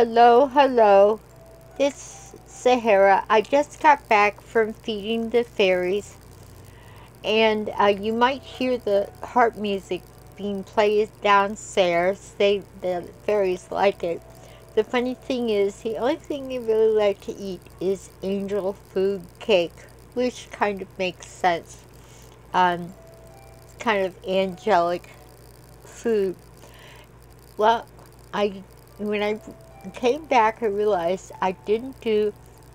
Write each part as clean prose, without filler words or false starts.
Hello. It's Sahara. I just got back from feeding the fairies, and you might hear the harp music being played downstairs. The fairies like it. The funny thing is, the only thing they really like to eat is angel food cake, which kind of makes sense. Um, kind of angelic food. Well, when I came back, I realized I didn't do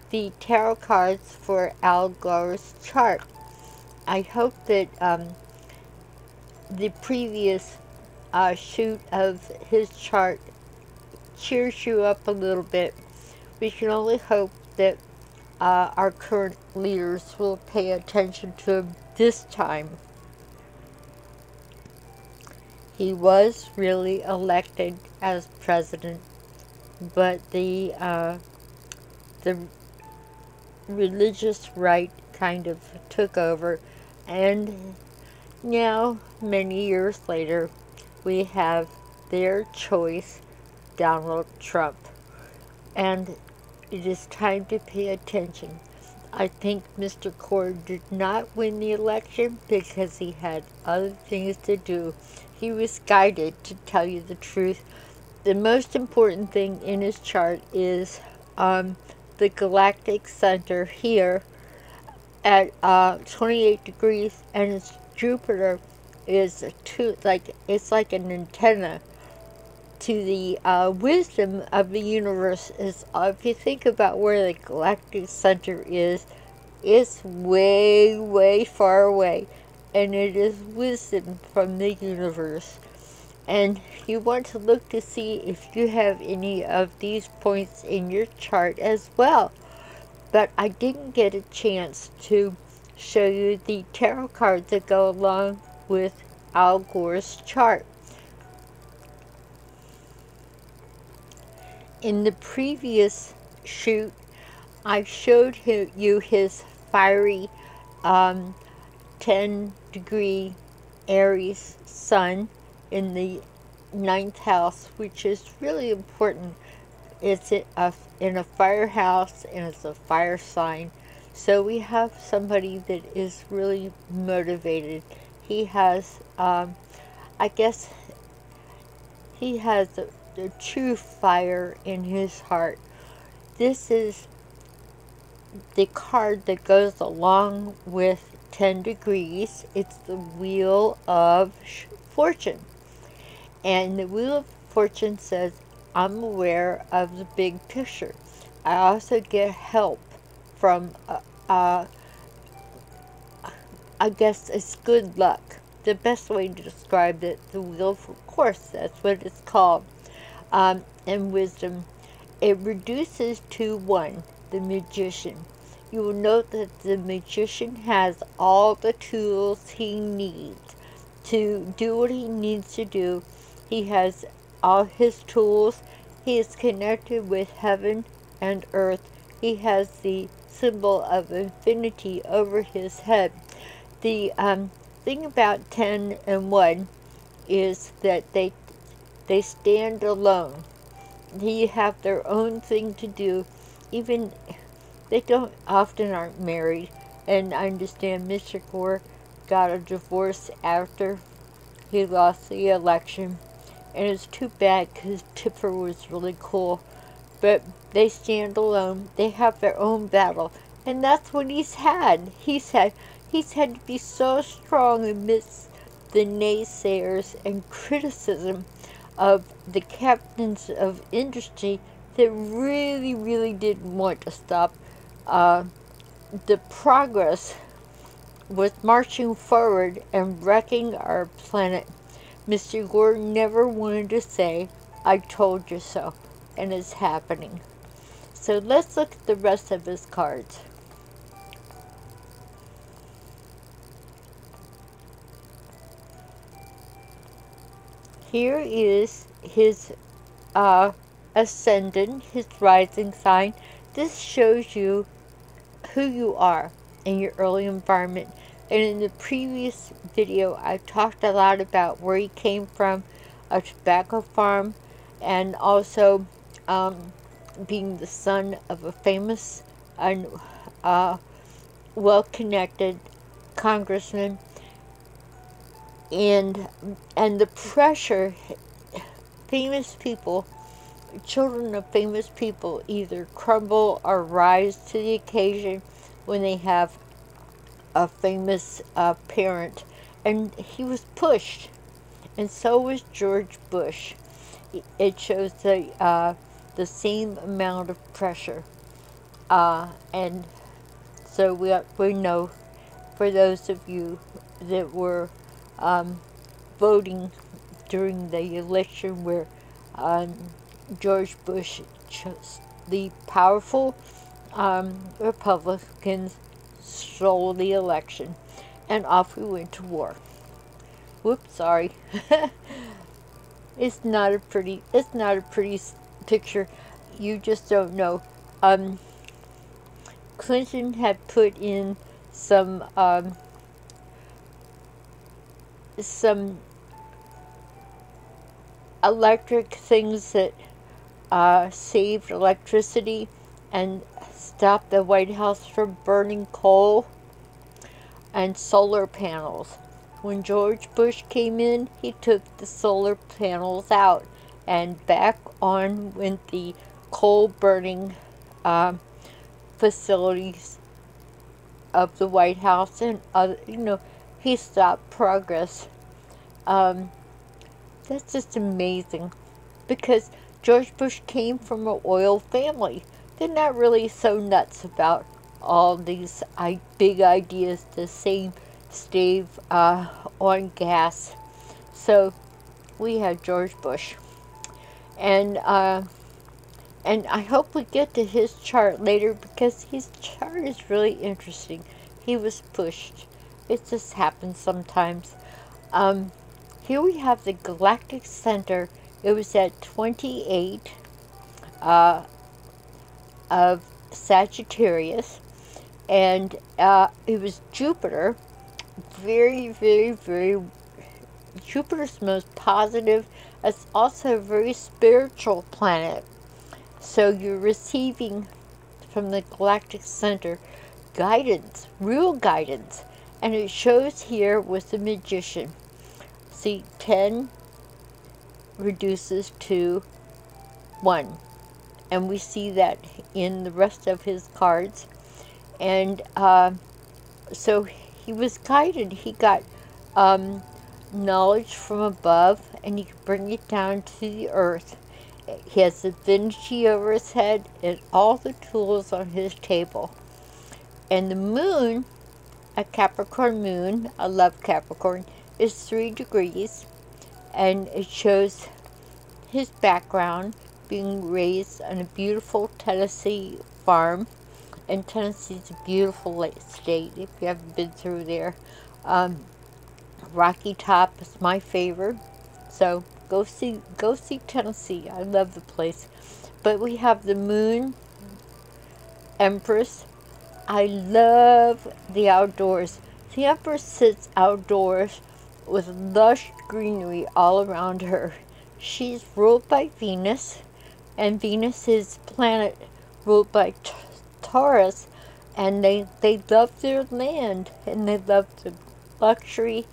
the tarot cards for Al Gore's chart. I hope that the previous shoot of his chart cheers you up a little bit. We can only hope that our current leaders will pay attention to him this time. He was really elected as president, but the religious right kind of took over, and now, many years later, we have their choice, Donald Trump. And it is time to pay attention. I think Mr. Gore did not win the election because he had other things to do. He was guided, to tell you the truth. The most important thing in his chart is the galactic center here at 28 degrees, and its Jupiter is it's like an antenna to the wisdom of the universe. Is if you think about where the galactic center is, it's way far away, and it is wisdom from the universe. And you want to look to see if you have any of these points in your chart as well. But I didn't get a chance to show you the tarot cards that go along with Al Gore's chart. In the previous shoot, I showed you his fiery 10-degree Aries sun in the 9th house, which is really important. It's in a firehouse, and it's a fire sign. So we have somebody that is really motivated. He has, I guess, he has the true fire in his heart. This is the card that goes along with 10 degrees. It's the Wheel of Fortune. And the Wheel of Fortune says, I'm aware of the big picture. I also get help from, I guess it's good luck. The best way to describe it, the Wheel of Course, that's what it's called. And wisdom. It reduces to 1, the Magician. You will note that the Magician has all the tools he needs to do what he needs to do. He has all his tools. He is connected with heaven and earth. He has the symbol of infinity over his head. The thing about 10 and 1 is that they stand alone. They have their own thing to do. Even they aren't married. And I understand Mr. Gore got a divorce after he lost the election. And it's too bad because Tipper was really cool. But they stand alone. They have their own battle. And that's what he's had. He's had to be so strong amidst the naysayers and criticism of the captains of industry that really didn't want to stop the progress with marching forward and wrecking our planet. Mr. Gore never wanted to say, I told you so, and it's happening. So let's look at the rest of his cards. Here is his ascendant, his rising sign. This shows you who you are in your early environment. And in the previous video, I talked a lot about where he came from, a tobacco farm, and also being the son of a famous and well-connected congressman, and the pressure. Famous people, children of famous people, either crumble or rise to the occasion when they have a famous parent, and he was pushed, and so was George Bush. It shows the same amount of pressure, and so we know, for those of you that were voting during the election where George Bush chose, the powerful Republicans stole the election, and off we went to war. Whoops, sorry. It's not a pretty picture. You just don't know. Clinton had put in some electric things that saved electricity and stopped the White House from burning coal, and solar panels. When George Bush came in, he took the solar panels out, and back on went the coal burning facilities of the White House, and other, he stopped progress. That's just amazing, because George Bush came from an oil family. They're not really so nuts about all these big ideas to save on gas. So we had George Bush, and I hope we get to his chart later, because his chart is really interesting. He was pushed. It just happens sometimes. Here we have the galactic center. It was at 28 of Sagittarius, and it was Jupiter. Very, very, very. Jupiter's most positive. It's also a very spiritual planet. So you're receiving from the galactic center guidance, real guidance. And it shows here with the Magician. See, 10 reduces to 1. And we see that in the rest of his cards. And so he was guided. He got knowledge from above, and he could bring it down to the earth. He has divinity over his head and all the tools on his table. And the moon, a Capricorn moon, I love Capricorn, is 3 degrees, and it shows his background being raised on a beautiful Tennessee farm. And Tennessee's a beautiful state if you haven't been through there. Rocky Top is my favorite, so go see Tennessee. I love the place. But we have the Moon Empress. I love the outdoors. The Empress sits outdoors with lush greenery all around her. She's ruled by Venus, and Venus is planet ruled by Taurus, and they love their land, and they love the luxury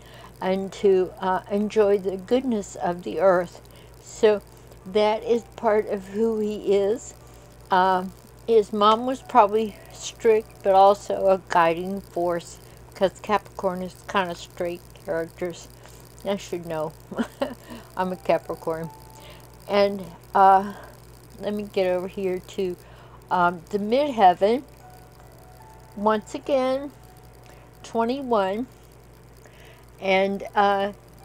and to enjoy the goodness of the earth. So that is part of who he is. His mom was probably strict, but also a guiding force, because Capricorn is kind of straight characters. I should know. I'm a Capricorn. And let me get over here to the midheaven. Once again, 21. And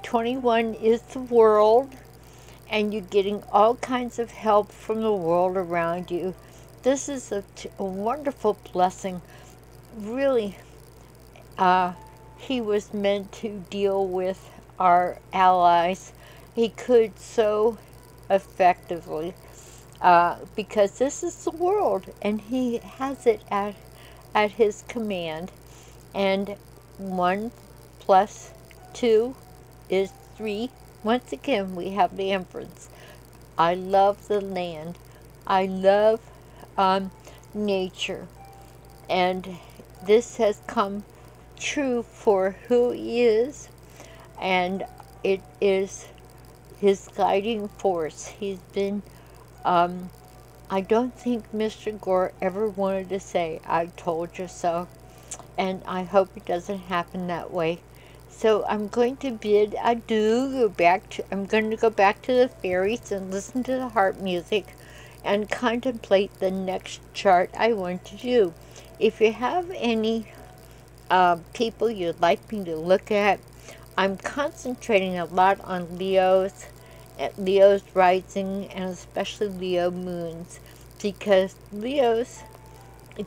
21 is the world, and you're getting all kinds of help from the world around you. This is a wonderful blessing. Really, he was meant to deal with our allies. He could so effectively, because this is the world, and he has it at his command. And 1 plus 2 is 3. Once again, we have the Empress. I love the land. I love nature, and this has come true for who he is, and it is his guiding force. He's been, I don't think Mr. Gore ever wanted to say, "I told you so," and I hope it doesn't happen that way. So I'm going to bid adieu. I'm going to go back to the fairies and listen to the harp music and contemplate the next chart I want to do. If you have any people you'd like me to look at, I'm concentrating a lot on Leo's rising, and especially Leo moons, because Leos,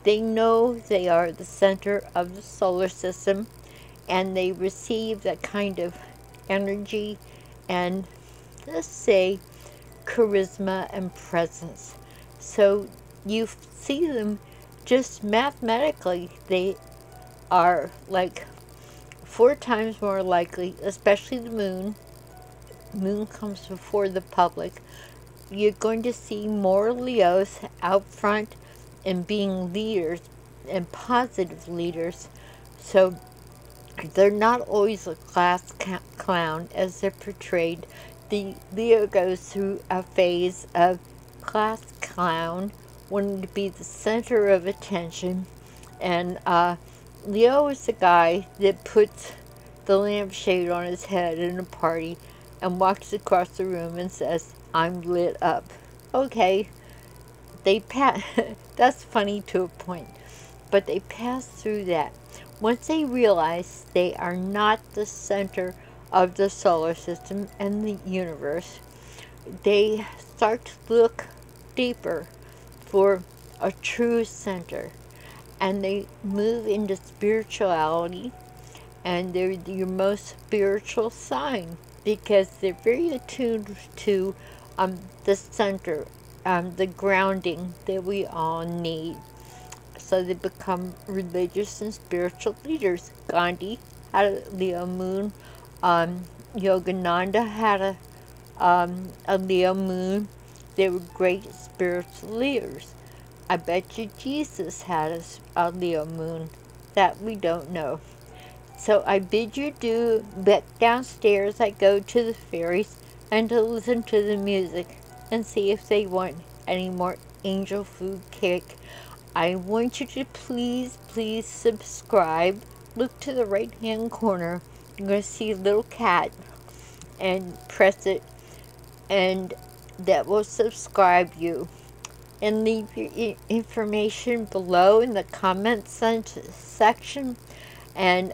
they know they are the center of the solar system, and they receive that kind of energy and, let's say, charisma and presence. So you see them just mathematically, they are like 4 times more likely, especially the moon. Moon comes before the public. You're going to see more Leos out front and being leaders and positive leaders. So they're not always a class clown as they're portrayed. The Leo goes through a phase of class clown, wanting to be the center of attention, and Leo is the guy that puts the lampshade on his head in a party and walks across the room and says, "I'm lit up." Okay, that's funny to a point, but they pass through that. Once they realize they are not the center of the solar system and the universe, they start to look deeper for a true center, and they move into spirituality, and they're your most spiritual sign because they're very attuned to the center, the grounding that we all need. So they become religious and spiritual leaders. Gandhi had a Leo moon. Yogananda had a Leo moon. They were great spiritual leaders. I bet you Jesus had a Leo moon that we don't know. So I bid you adieu. Back downstairs I go to the fairies and to listen to the music and see if they want any more angel food cake. I want you to please subscribe. Look to the right hand corner. You're going to see a little cat, and press it, and that will subscribe you. And leave your information below in the comments section, and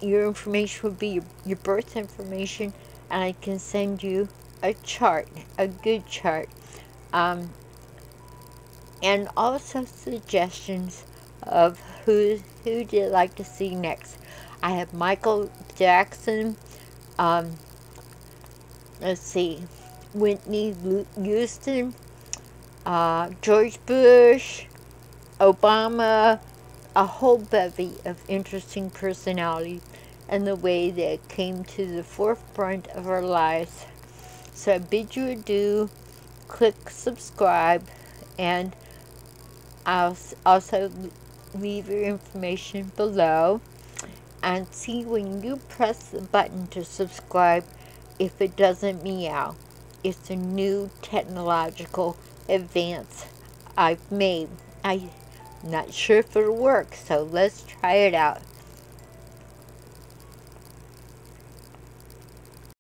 your information will be your birth information, and I can send you a chart, a good chart, and also suggestions of who do you like to see next. I have Michael Jackson, let's see, Whitney Houston, George Bush, Obama, a whole bevy of interesting personalities and the way they came to the forefront of our lives. So I bid you adieu. Click subscribe, and I'll also leave your information below, and see when you press the button to subscribe if it doesn't meow. It's a new technological advance I've made. I'm not sure if it'll work, so let's try it out.